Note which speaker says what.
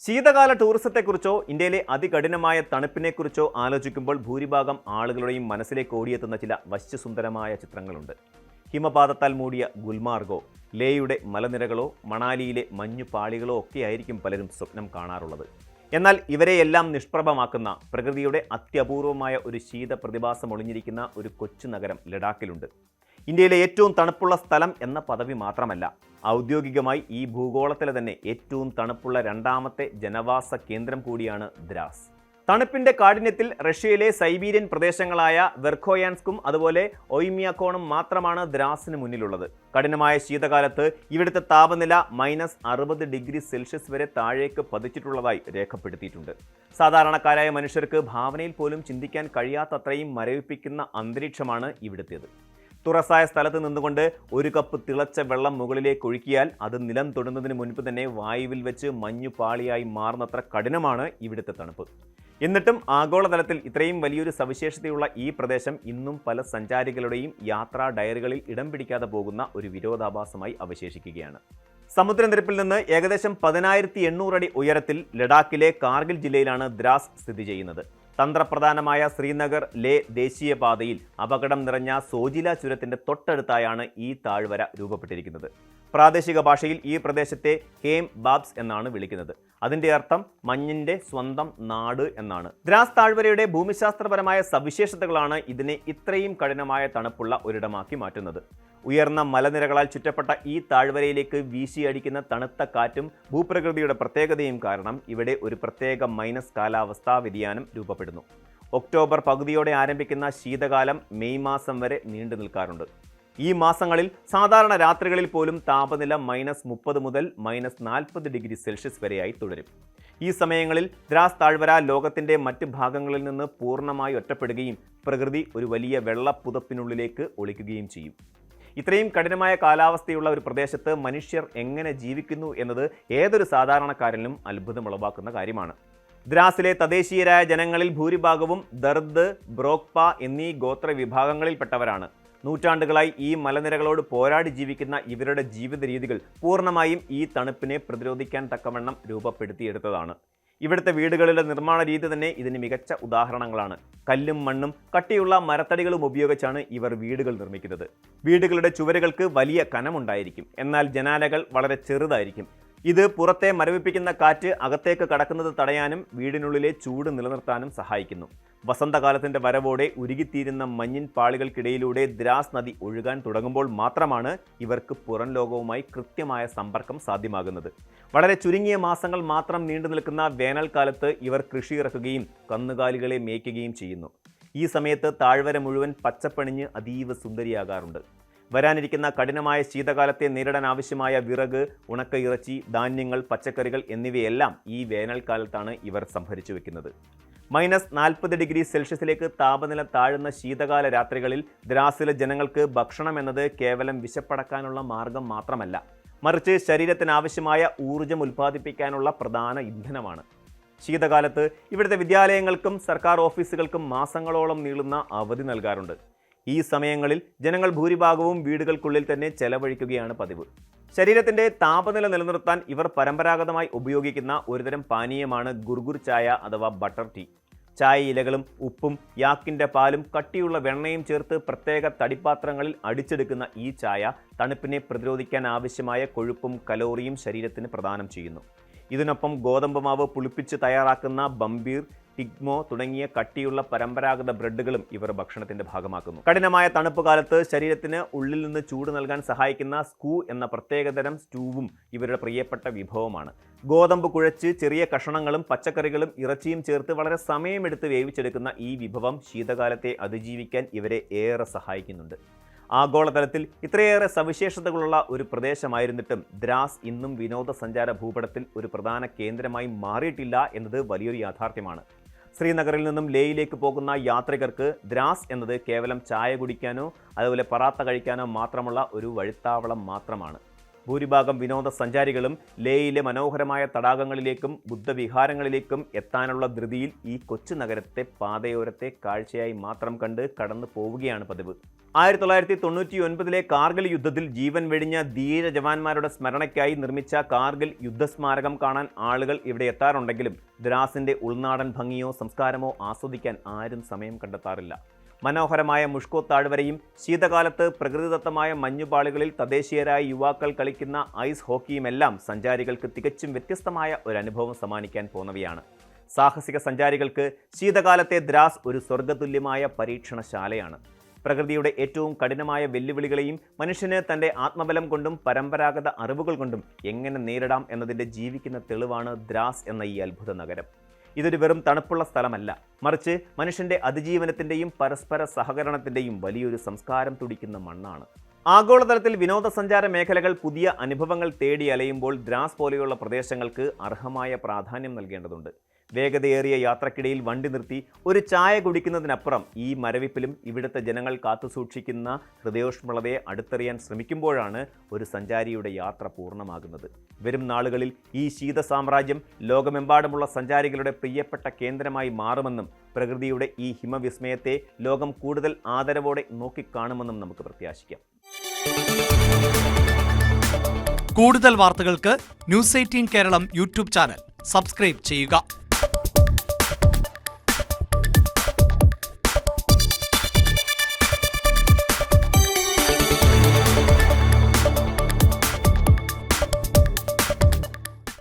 Speaker 1: ശീതകാല ടൂറിസത്തെക്കുറിച്ചോ ഇന്ത്യയിലെ അതികഠിനമായ തണുപ്പിനെക്കുറിച്ചോ ആലോചിക്കുമ്പോൾ ഭൂരിഭാഗം ആളുകളുടെയും മനസ്സിലേക്ക് ഓടിയെത്തുന്ന ചില വശ്യസുന്ദരമായ ചിത്രങ്ങളുണ്ട്. ഹിമപാതത്താൽ മൂടിയ ഗുൽമാർഗോ, ലേയുടെ മലനിരകളോ മണാലിയിലെ മഞ്ഞുപാളികളോ ഒക്കെയായിരിക്കും പലരും സ്വപ്നം കാണാറുള്ളത്. എന്നാൽ ഇവരെയെല്ലാം നിഷ്പ്രഭമാക്കുന്ന പ്രകൃതിയുടെ അത്യപൂർവമായ ഒരു ശീത പ്രതിഭാസം ഒളിഞ്ഞിരിക്കുന്ന ഒരു കൊച്ചു നഗരം ലഡാക്കിലുണ്ട്. ഇന്ത്യയിലെ ഏറ്റവും തണുപ്പുള്ള സ്ഥലം എന്ന പദവി മാത്രമല്ല, ഔദ്യോഗികമായി ഈ ഭൂഗോളത്തിലെ തന്നെ ഏറ്റവും തണുപ്പുള്ള രണ്ടാമത്തെ ജനവാസ കേന്ദ്രം കൂടിയാണ് ദ്രാസ്. തണുപ്പിന്റെ കാഠിന്യത്തിൽ റഷ്യയിലെ സൈബീരിയൻ പ്രദേശങ്ങളായ വെർഖോയാൻസ്കും അതുപോലെ ഒയ്മിയാക്കോണും മാത്രമാണ് ദ്രാസിന് മുന്നിലുള്ളത്. കഠിനമായ ശീതകാലത്ത് ഇവിടുത്തെ താപനില -60°C വരെ താഴേക്ക് പതിച്ചിട്ടുള്ളതായി രേഖപ്പെടുത്തിയിട്ടുണ്ട്. സാധാരണക്കാരായ മനുഷ്യർക്ക് ഭാവനയിൽ പോലും ചിന്തിക്കാൻ കഴിയാത്തത്രയും മരവിപ്പിക്കുന്ന അന്തരീക്ഷമാണ് ഇവിടുത്തേത്. തുറസായ സ്ഥലത്ത് നിന്നുകൊണ്ട് ഒരു കപ്പ് തിളച്ച വെള്ളം മുകളിലേക്ക് ഒഴുക്കിയാൽ അത് നിലം തൊടുന്നതിന് മുൻപ് തന്നെ വായുവിൽ വെച്ച് മഞ്ഞുപാളിയായി മാറുന്നത്ര കഠിനമാണ് ഇവിടുത്തെ തണുപ്പ്. എന്നിട്ടും ആഗോളതലത്തിൽ ഇത്രയും വലിയൊരു സവിശേഷതയുള്ള ഈ പ്രദേശം ഇന്നും പല സഞ്ചാരികളുടെയും യാത്രാ ഡയറികളിൽ ഇടം പിടിക്കാതെ പോകുന്ന ഒരു വിരോധാഭാസമായി അവശേഷിക്കുകയാണ്. സമുദ്രനിരപ്പിൽ നിന്ന് ഏകദേശം 10,800 അടി ഉയരത്തിൽ ലഡാക്കിലെ കാർഗിൽ ജില്ലയിലാണ് ദ്രാസ് സ്ഥിതി ചെയ്യുന്നത്. തന്ത്രപ്രധാനമായ ശ്രീനഗർ ലേ ദേശീയപാതയിൽ അപകടം നിറഞ്ഞ സോജില ചുരത്തിന്റെ തൊട്ടടുത്തായാണ് ഈ താഴ്വര രൂപപ്പെട്ടിരിക്കുന്നത്. പ്രാദേശിക ഭാഷയിൽ ഈ പ്രദേശത്തെ ഹേം ബാബ്സ് എന്നാണ് വിളിക്കുന്നത്. അതിന്റെ അർത്ഥം മഞ്ഞിന്റെ സ്വന്തം നാട് എന്നാണ്. ദ്രാസ് താഴ്വരയുടെ ഭൂമിശാസ്ത്രപരമായ സവിശേഷതകളാണ് ഇതിനെ ഇത്രയും കഠിനമായ തണുപ്പുള്ള ഒരിടമാക്കി മാറ്റുന്നത്. ഉയർന്ന മലനിരകളാൽ ചുറ്റപ്പെട്ട ഈ താഴ്വരയിലേക്ക് വീശിയടിക്കുന്ന തണുത്ത കാറ്റും ഭൂപ്രകൃതിയുടെ പ്രത്യേകതയും കാരണം ഇവിടെ ഒരു പ്രത്യേക മൈനസ് കാലാവസ്ഥാ വ്യതിയാനം രൂപപ്പെടുന്നു. ഒക്ടോബർ പകുതിയോടെ ആരംഭിക്കുന്ന ശീതകാലം മെയ് മാസം വരെ നീണ്ടു നിൽക്കാറുണ്ട്. ഈ മാസങ്ങളിൽ സാധാരണ രാത്രികളിൽ പോലും താപനില -30 മുതൽ -40°C വരെയായി തുടരും. ഈ സമയങ്ങളിൽ ദ്രാസ് താഴ്വര ലോകത്തിന്റെ മറ്റ് ഭാഗങ്ങളിൽ നിന്ന് പൂർണ്ണമായി ഒറ്റപ്പെടുകയും പ്രകൃതി ഒരു വലിയ വെള്ളപ്പുതപ്പിനുള്ളിലേക്ക് ഒളിക്കുകയും ചെയ്യും. ഇത്രയും കഠിനമായ കാലാവസ്ഥയുള്ള ഒരു പ്രദേശത്ത് മനുഷ്യർ എങ്ങനെ ജീവിക്കുന്നു എന്നത് ഏതൊരു സാധാരണക്കാരനും അത്ഭുതമുളവാക്കുന്ന കാര്യമാണ്. ദ്രാസിലെ തദ്ദേശീയരായ ജനങ്ങളിൽ ഭൂരിഭാഗവും ദർദ്, ബ്രോക്പ എന്നീ ഗോത്ര വിഭാഗങ്ങളിൽപ്പെട്ടവരാണ്. നൂറ്റാണ്ടുകളായി ഈ മലനിരകളോട് പോരാടി ജീവിക്കുന്ന ഇവരുടെ ജീവിത രീതികൾ പൂർണ്ണമായും ഈ തണുപ്പിനെ പ്രതിരോധിക്കാൻ തക്കവണ്ണം രൂപപ്പെടുത്തിയെടുത്തതാണ്. ഇവിടുത്തെ വീടുകളുടെ നിർമ്മാണ രീതി തന്നെ ഇതിന് മികച്ച ഉദാഹരണങ്ങളാണ്. കല്ലും മണ്ണും കട്ടിയുള്ള മരത്തടികളും ഉപയോഗിച്ചാണ് ഇവർ വീടുകൾ നിർമ്മിക്കുന്നത്. വീടുകളുടെ ചുവരുകൾക്ക് വലിയ കനമുണ്ടായിരിക്കും, എന്നാൽ ജനാലകൾ വളരെ ചെറുതായിരിക്കും. ഇത് പുറത്തെ മരവിപ്പിക്കുന്ന കാറ്റ് അകത്തേക്ക് കടക്കുന്നത് തടയാനും വീടിനുള്ളിലെ ചൂട് നിലനിർത്താനും സഹായിക്കുന്നു. വസന്തകാലത്തിന്റെ വരവോടെ ഉരുകിത്തീരുന്ന മഞ്ഞിൻ പാളികൾക്കിടയിലൂടെ ദ്രാസ് നദി ഒഴുകാൻ തുടങ്ങുമ്പോൾ മാത്രമാണ് ഇവർക്ക് പുറം ലോകവുമായി കൃത്യമായ സമ്പർക്കം സാധ്യമാകുന്നത്. വളരെ ചുരുങ്ങിയ മാസങ്ങൾ മാത്രം നീണ്ടു നിൽക്കുന്ന വേനൽക്കാലത്ത് ഇവർ കൃഷി ഇറക്കുകയും കന്നുകാലികളെ മേയ്ക്കുകയും ചെയ്യുന്നു. ഈ സമയത്ത് താഴ്വര മുഴുവൻ പച്ചപ്പണിഞ്ഞ് അതീവ സുന്ദരിയാകാറുണ്ട്. വരാനിരിക്കുന്ന കഠിനമായ ശീതകാലത്തെ നേരിടാൻ ആവശ്യമായ വിറക്, ഉണക്ക ഇറച്ചി, ധാന്യങ്ങൾ, പച്ചക്കറികൾ എന്നിവയെല്ലാം ഈ വേനൽക്കാലത്താണ് ഇവർ സംഭരിച്ചു വെക്കുന്നത്. -40°C താപനില താഴുന്ന ശീതകാല രാത്രികളിൽ ദ്രാസിലെ ജനങ്ങൾക്ക് ഭക്ഷണം എന്നത് കേവലം വിശപ്പടക്കാനുള്ള മാർഗം മാത്രമല്ല, മറിച്ച് ശരീരത്തിന് ആവശ്യമായ ഊർജ്ജം ഉൽപ്പാദിപ്പിക്കാനുള്ള പ്രധാന ഇന്ധനമാണ്. ശീതകാലത്ത് ഇവിടുത്തെ വിദ്യാലയങ്ങൾക്കും സർക്കാർ ഓഫീസുകൾക്കും മാസങ്ങളോളം നീളുന്ന അവധി നൽകാറുണ്ട്. ഈ സമയങ്ങളിൽ ജനങ്ങൾ ഭൂരിഭാഗവും വീടുകൾക്കുള്ളിൽ തന്നെ ചെലവഴിക്കുകയാണ് പതിവ്. ശരീരത്തിന്റെ താപനില നിലനിർത്താൻ ഇവർ പരമ്പരാഗതമായി ഉപയോഗിക്കുന്ന ഒരുതരം പാനീയമാണ് ഗുർഗുർ ചായ അഥവാ ബട്ടർ ടീ. ചായ ഇലകളും ഉപ്പും യാക്കിന്റെ പാലും കട്ടിയുള്ള വെണ്ണയും ചേർത്ത് പ്രത്യേക തടിപ്പാത്രങ്ങളിൽ അടിച്ചെടുക്കുന്ന ഈ ചായ തണുപ്പിനെ പ്രതിരോധിക്കാൻ ആവശ്യമായ കൊഴുപ്പും കലോറിയും ശരീരത്തിന് പ്രദാനം ചെയ്യുന്നു. ഇതിനൊപ്പം ഗോതമ്പ് മാവ് പുളിപ്പിച്ച് തയ്യാറാക്കുന്ന ബംബീർ, ടിഗ്മോ തുടങ്ങിയ കട്ടിയുള്ള പരമ്പരാഗത ബ്രെഡുകളും ഇവർ ഭക്ഷണത്തിന്റെ ഭാഗമാക്കുന്നു. കഠിനമായ തണുപ്പ് കാലത്ത് ശരീരത്തിന് ഉള്ളിൽ നിന്ന് ചൂട് നൽകാൻ സഹായിക്കുന്ന സ്കൂ എന്ന പ്രത്യേകതരം സ്റ്റൂവും ഇവരുടെ പ്രിയപ്പെട്ട വിഭവമാണ്. ഗോതമ്പ് കുഴച്ച് ചെറിയ കഷണങ്ങളും പച്ചക്കറികളും ഇറച്ചിയും ചേർത്ത് വളരെ സമയമെടുത്ത് വേവിച്ചെടുക്കുന്ന ഈ വിഭവം ശീതകാലത്തെ അതിജീവിക്കാൻ ഇവരെ ഏറെ സഹായിക്കുന്നുണ്ട്. ആഗോളതലത്തിൽ ഇത്രയേറെ സവിശേഷതകളുള്ള ഒരു പ്രദേശമായിരുന്നിട്ടും ദ്രാസ് ഇന്നും വിനോദസഞ്ചാര ഭൂപടത്തിൽ ഒരു പ്രധാന കേന്ദ്രമായി മാറിയിട്ടില്ല എന്നത് വലിയൊരു യാഥാർത്ഥ്യമാണ്. ശ്രീനഗറിൽ നിന്നും ലേയിലേക്ക് പോകുന്ന യാത്രികർക്ക് ദ്രാസ് എന്നത് കേവലം ചായ കുടിക്കാനോ അതുപോലെ പറാത്ത കഴിക്കാനോ മാത്രമുള്ള ഒരു വഴിത്താവളം മാത്രമാണ്. ഭൂരിഭാഗം വിനോദസഞ്ചാരികളും ലേയിലെ മനോഹരമായ തടാകങ്ങളിലേക്കും ബുദ്ധവിഹാരങ്ങളിലേക്കും എത്താനുള്ള ധൃതിയിൽ ഈ കൊച്ചു നഗരത്തെ പാതയോരത്തെ കാഴ്ചയായി മാത്രം കണ്ട് കടന്നു പോവുകയാണ് പതിവ്. 1999 കാർഗിൽ യുദ്ധത്തിൽ ജീവൻ വെടിഞ്ഞ ധീര ജവാന്മാരുടെ സ്മരണയ്ക്കായി നിർമ്മിച്ച കാർഗിൽ യുദ്ധസ്മാരകം കാണാൻ ആളുകൾ ഇവിടെ എത്താറുണ്ടെങ്കിലും ദ്രാസിന്റെ ഉൾനാടൻ ഭംഗിയോ സംസ്കാരമോ ആസ്വദിക്കാൻ ആരും സമയം കണ്ടെത്താറില്ല. മനോഹരമായ മുഷ്കോ താഴ്വരയും ശീതകാലത്ത് പ്രകൃതിദത്തമായ മഞ്ഞുപാളികളിൽ തദ്ദേശീയരായ യുവാക്കൾ കളിക്കുന്ന ഐസ് ഹോക്കിയുമെല്ലാം സഞ്ചാരികൾക്ക് തികച്ചും വ്യത്യസ്തമായ ഒരു അനുഭവം സമ്മാനിക്കാൻ പോന്നവയാണ്. സാഹസിക സഞ്ചാരികൾക്ക് ശീതകാലത്തെ ദ്രാസ് ഒരു സ്വർഗതുല്യമായ പരീക്ഷണശാലയാണ്. പ്രകൃതിയുടെ ഏറ്റവും കഠിനമായ വെല്ലുവിളികളെയും മനുഷ്യന് തൻ്റെ ആത്മബലം കൊണ്ടും പരമ്പരാഗത അറിവുകൾ കൊണ്ടും എങ്ങനെ നേരിടാം എന്നതിൻ്റെ ജീവിക്കുന്ന തെളിവാണ് ദ്രാസ് എന്ന ഈ അത്ഭുത നഗരം. ഇതൊരു വെറും തണുപ്പുള്ള സ്ഥലമല്ല, മറിച്ച് മനുഷ്യൻ്റെ അതിജീവനത്തിൻ്റെയും പരസ്പര സഹകരണത്തിൻ്റെയും വലിയൊരു സംസ്കാരം തുടിക്കുന്ന മണ്ണാണ്. ആഗോളതലത്തിൽ വിനോദസഞ്ചാര മേഖലകൾ പുതിയ അനുഭവങ്ങൾ തേടി അലയുമ്പോൾ ദ്രാസ് പോലെയുള്ള പ്രദേശങ്ങൾക്ക് അർഹമായ പ്രാധാന്യം നൽകേണ്ടതുണ്ട്. വേഗതയേറിയ യാത്രക്കിടയിൽ വണ്ടി നിർത്തി ഒരു ചായ കുടിക്കുന്നതിനപ്പുറം ഈ മരവിപ്പിലും ഇവിടുത്തെ ജനങ്ങൾ കാത്തുസൂക്ഷിക്കുന്ന ഹൃദയോഷ്മളതയെ അടുത്തറിയാൻ ശ്രമിക്കുമ്പോഴാണ് ഒരു സഞ്ചാരിയുടെ യാത്ര പൂർണ്ണമാകുന്നത്. വരും നാളുകളിൽ ഈ ശീത സാമ്രാജ്യം ലോകമെമ്പാടുമുള്ള സഞ്ചാരികളുടെ പ്രിയപ്പെട്ട കേന്ദ്രമായി മാറുമെന്നും പ്രകൃതിയുടെ ഈ ഹിമവിസ്മയത്തെ ലോകം കൂടുതൽ ആദരവോടെ നോക്കിക്കാണുമെന്നും നമുക്ക് പ്രത്യാശിക്കാം.
Speaker 2: കൂടുതൽ വാർത്തകൾക്ക് news 18 Keralam YouTube channel subscribe ചെയ്യുക.